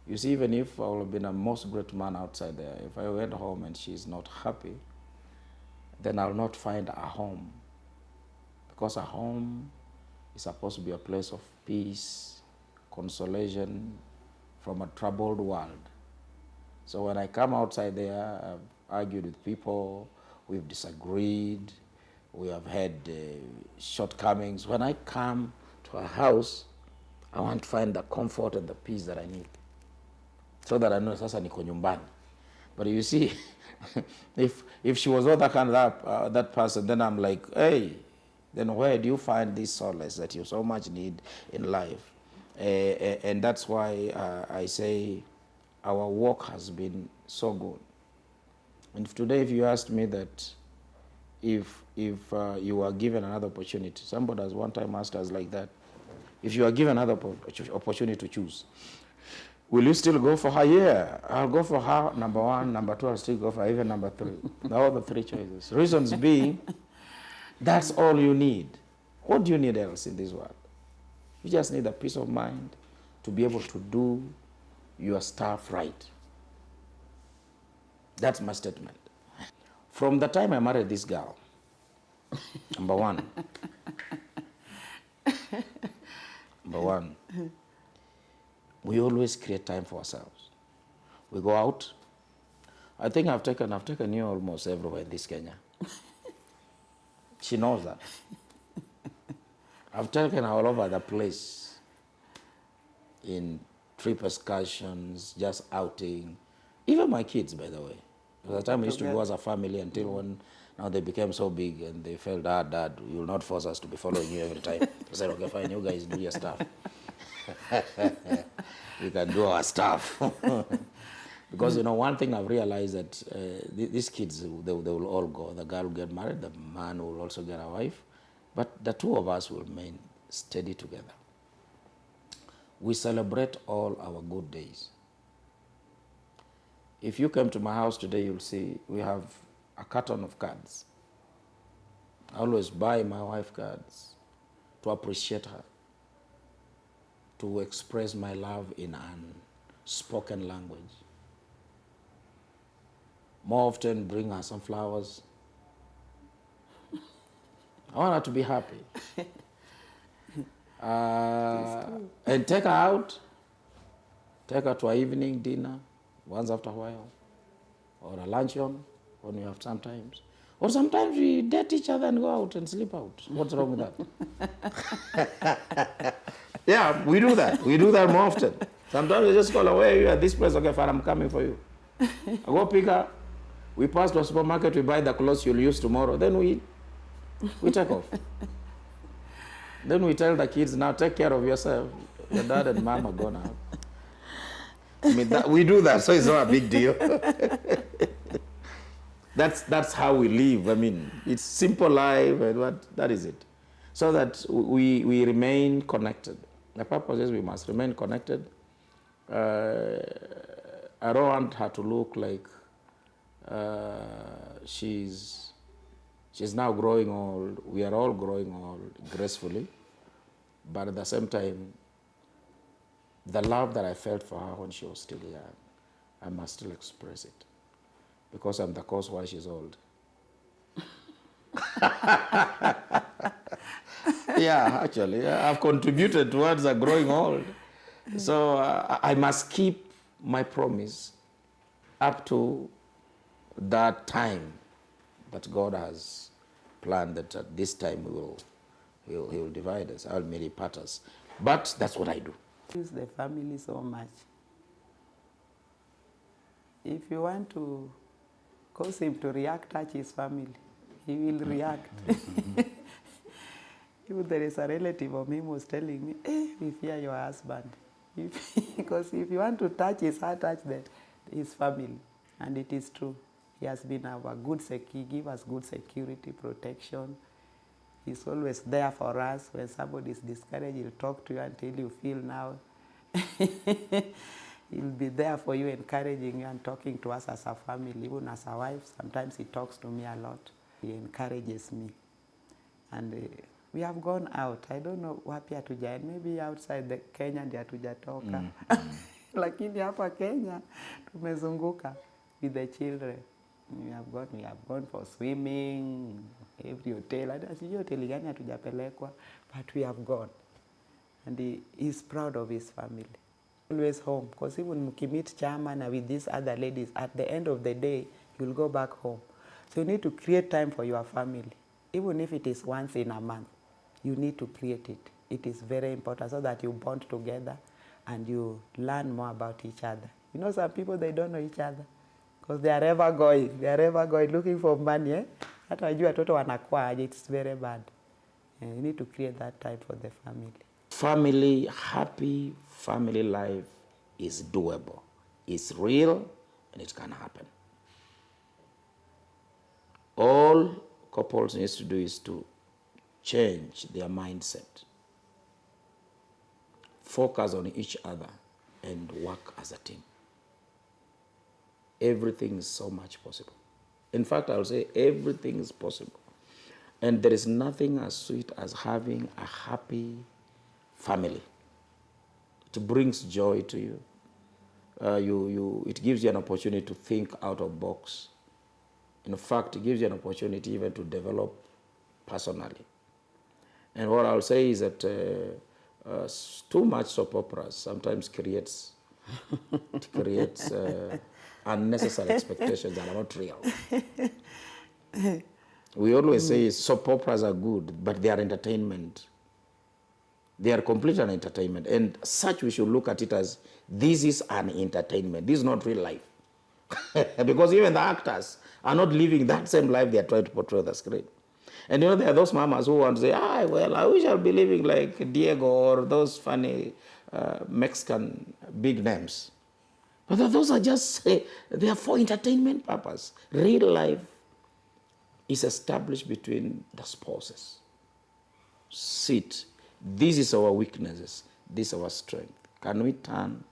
You see, even if I would have been a most great man outside there, if I went home and she's not happy, then I'll not find a home. Because a home is supposed to be a place of peace, consolation from a troubled world. So when I come outside there, I've argued with people, we've disagreed, we have had shortcomings. When I come to a house, I want to find the comfort and the peace that I need, so that I know sasa niko nyumbani. But you see, if she was not that kind of that person, then I'm like, hey, then where do you find this solace that you so much need in life? And that's why I say our walk has been so good. And today, if you asked me that, if you were given another opportunity, somebody has one time asked us like that, if you are given another opportunity to choose, will you still go for her? Yeah, I'll go for her, number one. Number two, I'll still go for her, even number three. All the three choices. Reasons being, that's all you need. What do you need else in this world? You just need a peace of mind to be able to do your stuff right. That's my statement. From the time I married this girl, number one, we always create time for ourselves. We go out. I think I've taken you almost everywhere in this Kenya. She knows that. I've taken her all over the place, in trip excursions, just outing. Even my kids, by the way. By the time we used to go as a family, until when now they became so big and they felt, Dad, you will not force us to be following you every time. I said, okay, fine, you guys do your stuff. We can do our stuff. Because, one thing I've realized that these kids, they will all go. The girl will get married, the man will also get a wife. But the two of us will remain steady together. We celebrate all our good days. If you come to my house today, you'll see we have a carton of cards. I always buy my wife cards to appreciate her, to express my love in unspoken language. More often, bring her some flowers. I want her to be happy. And take her out. Take her to an evening dinner once after a while, or a luncheon when we have sometimes. Or sometimes we date each other and go out and sleep out. What's wrong with that? Yeah, we do that. We do that more often. Sometimes we just call away, you at this place, okay, fine, I'm coming for you. I go pick her. We pass to a supermarket, we buy the clothes you'll use tomorrow. Then we take off. Then we tell the kids, now take care of yourself. Your dad and mom are gone out. I mean, we do that, so it's not a big deal. That's how we live. I mean, it's simple life, and that is it. So that we remain connected. The purpose is we must remain connected. I don't want her to look like she's now growing old. We are all growing old gracefully. But at the same time, the love that I felt for her when she was still young, I must still express it. Because I'm the cause why she's old. Yeah, actually, I've contributed towards her growing old. So I must keep my promise up to that time that God has planned, that at this time he will divide us, I'll merely part us. But that's what I do. Use the family so much. If you want to cause him to react, touch his family, he will react. Even there is a relative of him was telling me, we fear your husband. Because if you want to touch his heart, touch his family. And it is true. He has been our he gives us good security, protection. He's always there for us. When somebody is discouraged, he'll talk to you until you feel now. He'll be there for you, encouraging you and talking to us as a family, even as a wife. Sometimes he talks to me a lot. He encourages me. And we have gone out. I don't know wapi hatujaenda. Maybe outside the Kenya ndio hatujatoka. Lakini hapa Kenya tumezunguka with the children. We have gone for swimming, every hotel. Hata sijui hoteli gani hatujapelekwa, but we have gone. And he is proud of his family. Always home, because even mkimit chama na with these other ladies, at the end of the day, you'll go back home. So you need to create time for your family. Even if it is once in a month, you need to create it. It is very important so that you bond together and you learn more about each other. You know, some people, they don't know each other because they are ever going. They are ever going looking for money. Hata wajua watoto wanakuwa aje, it's very bad. You need to create that time for the family. Family, happy family life is doable. It's real and it can happen. All couples need to do is to change their mindset, focus on each other, and work as a team. Everything is so much possible. In fact, I'll say everything is possible. And there is nothing as sweet as having a happy family. It brings joy to you. It gives you an opportunity to think out of the box. In fact, it gives you an opportunity even to develop personally. And what I'll say is that too much soap operas sometimes creates unnecessary expectations that are not real. We always say soap operas are good, but they are entertainment. They are complete an entertainment. And such we should look at it as, this is an entertainment. This is not real life. Because even the actors are not living that same life they are trying to portray on the screen. And you know, there are those mamas who want to say, well, I wish I'll be living like Diego or those funny Mexican big names. But those are just, they are for entertainment purpose. Real life is established between the spouses. Sit. This is our weaknesses. This is our strength. Can we turn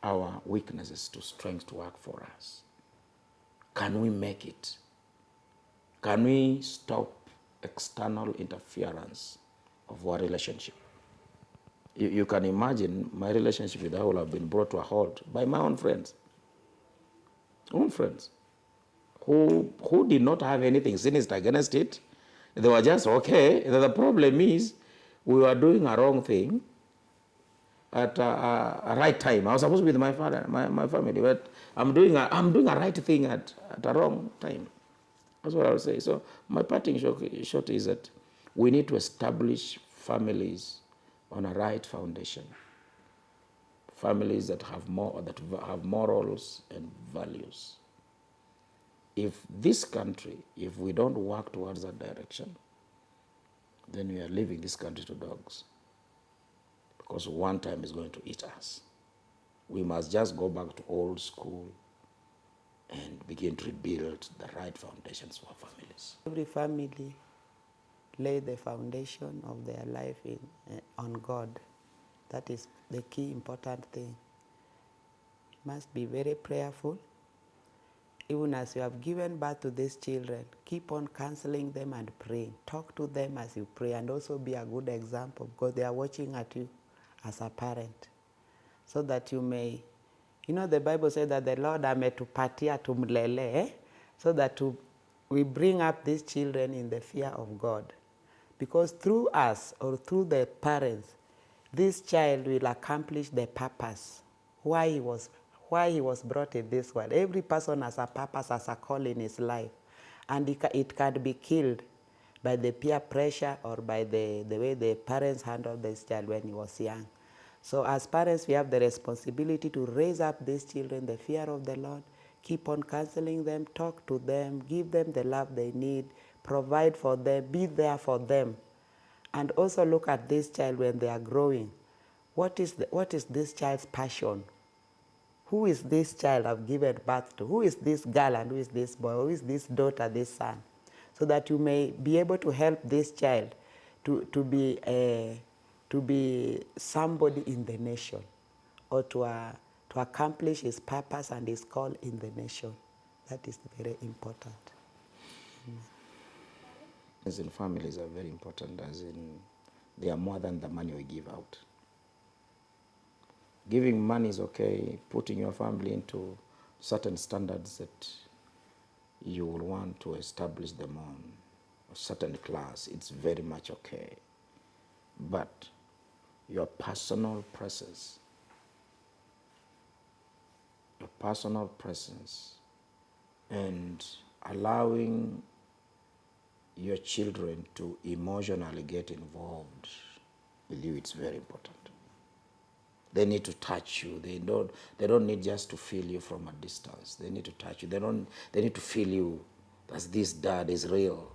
our weaknesses to strength to work for us? Can we make it? Can we stop external interference of our relationship? You can imagine my relationship with her will have been brought to a halt by my own friends. Own friends. Who did not have anything sinister against it. They were just, okay. The problem is we were doing a wrong thing at a right time. I was supposed to be with my father, my family, but I'm doing a right thing at a wrong time. That's what I would say. So my parting shot is that we need to establish families on a right foundation. Families that have morals and values. If this country, if we don't work towards that direction, then we are leaving this country to dogs. Because one time is going to eat us. We must just go back to old school and begin to rebuild the right foundations for families. Every family lay the foundation of their life on God. That is the key important thing. Must be very prayerful. Even as you have given birth to these children, keep on counseling them and praying. Talk to them as you pray, and also be a good example because they are watching at you as a parent. So that you may, you know, the Bible says that the Lord ametupatia tumlele, so that we bring up these children in the fear of God. Because through us or through the parents, this child will accomplish the purpose why he was brought in this world. Every person has a purpose, has a call in his life. And it can be killed by the peer pressure or by the way the parents handled this child when he was young. So as parents, we have the responsibility to raise up these children, the fear of the Lord, keep on counseling them, talk to them, give them the love they need, provide for them, be there for them. And also look at this child when they are growing. What is this child's passion? Who is this child I've given birth to? Who is this girl and who is this boy? Who is this daughter, this son? So that you may be able to help this child to be somebody in the nation, or to accomplish his purpose and his call in the nation. That is very important. As in, families are very important, as in they are more than the money we give out. Giving money is okay. Putting your family into certain standards that you will want to establish them on a certain class, it's very much okay. But your personal presence, and allowing your children to emotionally get involved with you, it's very important. They need to touch you. They don't need just to feel you from a distance. They need to touch you. They need to feel you that this dad is real.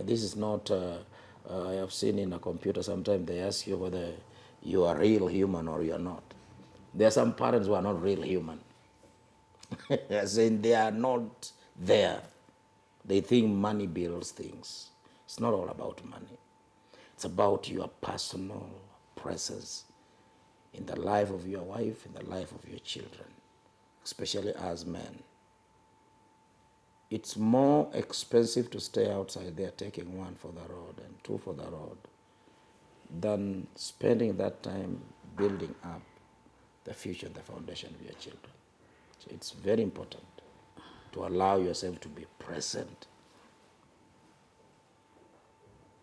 This is not, I have seen in a computer sometimes they ask you whether you are real human or you are not. There are some parents who are not real human. As in they are not there. They think money builds things. It's not all about money. It's about your personal presence in the life of your wife, in the life of your children, especially as men. It's more expensive to stay outside there taking one for the road and two for the road than spending that time building up the future and the foundation of your children. So it's very important to allow yourself to be present.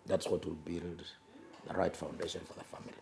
That's what will build the right foundation for the family.